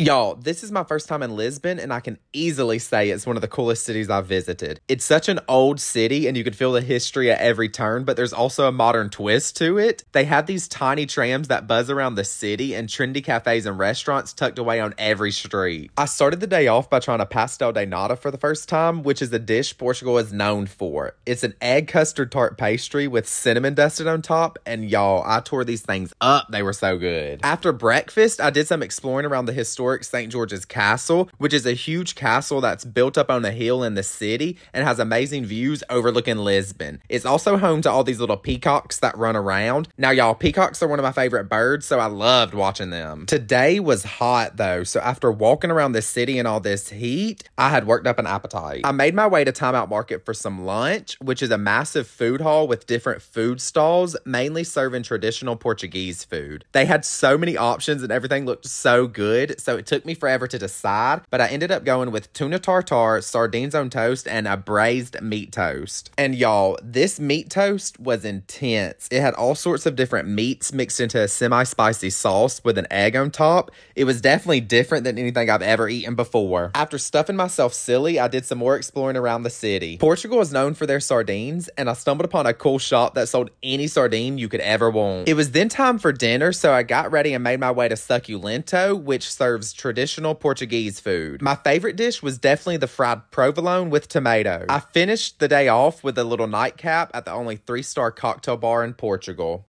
Y'all, this is my first time in Lisbon, and I can easily say it's one of the coolest cities I've visited. It's such an old city, and you can feel the history at every turn, but there's also a modern twist to it. They have these tiny trams that buzz around the city, and trendy cafes and restaurants tucked away on every street. I started the day off by trying a pastel de nata for the first time, which is a dish Portugal is known for. It's an egg custard tart pastry with cinnamon dusted on top, and y'all, I tore these things up. They were so good. After breakfast, I did some exploring around the historic St. George's Castle, which is a huge castle that's built up on a hill in the city and has amazing views overlooking Lisbon. It's also home to all these little peacocks that run around. Now, y'all, peacocks are one of my favorite birds, so I loved watching them. Today was hot, though, so after walking around the city in all this heat, I had worked up an appetite. I made my way to Time Out Market for some lunch, which is a massive food hall with different food stalls, mainly serving traditional Portuguese food. They had so many options and everything looked so good, so it took me forever to decide, but I ended up going with tuna tartare, sardines on toast, and a braised meat toast. And y'all, this meat toast was intense. It had all sorts of different meats mixed into a semi-spicy sauce with an egg on top. It was definitely different than anything I've ever eaten before. After stuffing myself silly, I did some more exploring around the city. Portugal is known for their sardines, and I stumbled upon a cool shop that sold any sardine you could ever want. It was then time for dinner, so I got ready and made my way to Suculento, which serves traditional Portuguese food. My favorite dish was definitely the fried provolone with tomato. I finished the day off with a little nightcap at the only 3-star cocktail bar in Portugal.